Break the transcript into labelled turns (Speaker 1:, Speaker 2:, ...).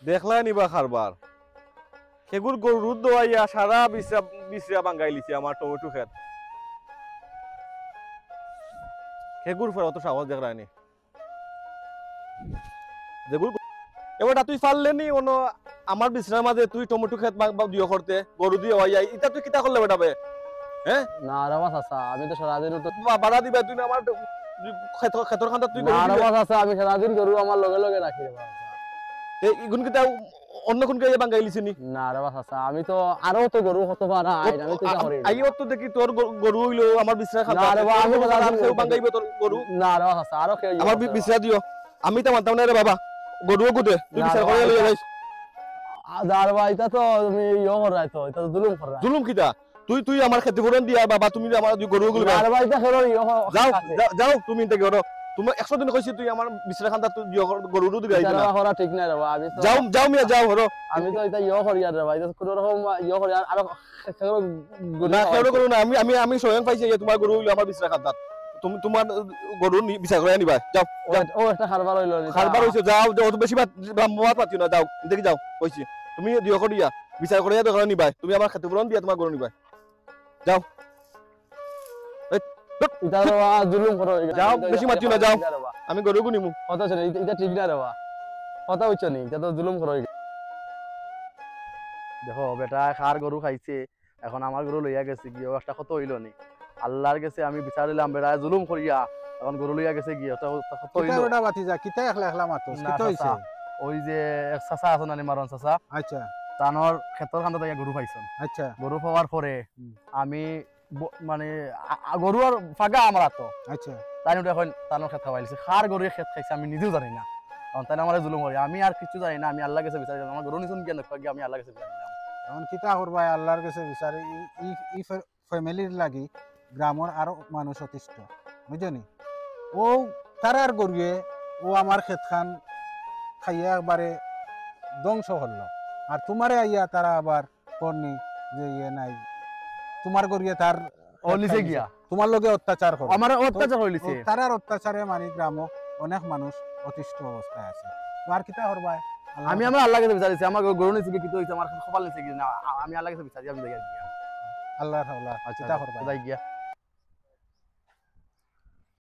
Speaker 1: দেখলা নিবা খারবার সেগুর গরুর দোয়াইয়া সারা বিশ্রা বাঙ্গাই লিছে আমার টমেটো খেত সেগুর ফের অত সাহস দেখ রায়নি যেগুলো এবারটা তুই পারলে নি অন্য আমার বিশ্রার মাঝে তুই টমেটো খেত দিও করতে গরু দিয়ে হইয়া এটা তুই কিতা করলে বেটা বে হ্যাঁ
Speaker 2: না রাবা চাচা আমি তো সারাদিন তো
Speaker 1: বাধা দিবা তুই না আমার খেতর খান্তা তুই
Speaker 2: না রাবা চাচা আমি সারাদিন গরু আমার লগে লগে রাখি রে বাবা
Speaker 1: ইগুন কিতা অন্য কোন কে বাঙ্গাই লিছে নি
Speaker 2: না রাবা চাচা আমি তো আরো তো গরু হতে পারা আমি তো করি
Speaker 1: আইও তো দেখি তোর গরু হইলো আমার বিশ্রা খান্তা
Speaker 2: না রে বাবা আমি
Speaker 1: কেউ বাঙ্গাইবে তোর গরু
Speaker 2: না রাবা চাচা আরো কেউ
Speaker 1: আমার বিশ্রা দিও আমি তো মানতাম না রে বাবা গরুও গুদে তুই বিচার করে লইয়া যাইস
Speaker 2: দার ভাই এটা তো তুমি ইয়ো করাই তো এটা তো জুলুম করাই
Speaker 1: জুলুম কিতা তুই আমার ক্ষতিপূরণ দিয়া বাবা তুমি আমার গরু গুলো
Speaker 2: দার ভাই এটা করো ইয়ো
Speaker 1: যাও তুমি ইনতে গরো তুমি 100 দিন কইছি তুই আমার বিশ্রা খান্তা তুই গরু দিবি আইনা
Speaker 2: এটা করা ঠিক না রে বাবা আমি তো
Speaker 1: যাও মিয়া যাও হরো
Speaker 2: আমি তো এটা ইয়ো করি আর ভাই এটা কোন রকম ইয়ো করি আর
Speaker 1: না কেউ করো না আমি স্বয়ং পাইছি তোমার গরু হইলো আমার বিশ্রা খান্তা তুমি তোমার গরু বিচার করে আনিবা যাও
Speaker 2: ও একটা খারবার হইলো
Speaker 1: খারবার হইছে যাও অত বেশি ব্রাহ্মণ পাতিও না যাও দেখি যাও কইছি তুমি দিও করিয়া বিচার করে দোকানে নিবা তুমি আমার ক্ষতিপূরণ দিয়া তোমার গরু নিবা যাও
Speaker 2: এটা জুলুম করো
Speaker 1: যাও বেশি মাতিও না যাও আমি গরু নিমু
Speaker 2: কথা শুনে এটা ঠিক না রে বাবা কথা হইছ নি এটা তো জুলুম করো দেখো বেটা খার গরু খাইছে এখন আমার গরু লইয়া গেছে কি একটা কত হইল নি আল্লাহর কাছে আমি বিচার দিলাম বেটা জুলুম করিয়া এখন গরু লইয়া গেছে কি ওটা কত হইল
Speaker 3: কিতা বেটা বাতি যা কিতা একলা একলা মাতস কিতা হইছে
Speaker 2: ওই যে এক চাচা আছে নানি মারন চাচা
Speaker 3: আচ্ছা
Speaker 2: তানোর ক্ষেতর খান্দা থেকে গরু পাইছেন
Speaker 3: আচ্ছা
Speaker 2: গরু পাওয়ার পরে আমি মানে গরু আর ফাঁকা আমার তো
Speaker 3: আচ্ছা
Speaker 2: তাই এখন তানোর ক্ষেত খাওয়াইছে খার গরু ক্ষেত খাইছে আমি নিজেও জানি না তখন তাই আমার জুলুম করি আমি আর কিছু জানি না আমি আল্লাহ কাছে বিচার আমার গরু নিছুন কেন আমি আল্লাহ কাছে বিচার দিলাম
Speaker 3: এখন কিতা করবা আল্লাহর কাছে বিচারে ই ফ্যামিলির লাগি গ্রামের আরো মানুষ অতিষ্ঠ বুঝনি ও তারার গরুয়ে ও আমার ক্ষেতখান খাইয়া একবারে ধ্বংস হলো আর তোমারে আইয়া তারা আবার করনি যে ইয়ে নাই তোমার গরুয়ে তার
Speaker 2: ও নিচে গিয়া
Speaker 3: তোমার লগে অত্যাচার করে
Speaker 2: আমার অত্যাচার হইলিছে
Speaker 3: তারার অত্যাচারে মানে গ্রামে অনেক মানুষ অতিষ্ঠ অবস্থায় আছে তোমার কিতা করবা
Speaker 2: আমি আমার আল্লাহ কাছে বিচারিছি আমার গরু নিচে কি হইছে আমার কপাল নিচে কি না আমি আল্লাহ কাছে বিচারি আমি দেখি
Speaker 3: আল্লাহর হাওলা
Speaker 2: আচ্ছা
Speaker 3: কিতা করবা
Speaker 2: যাই গিয়া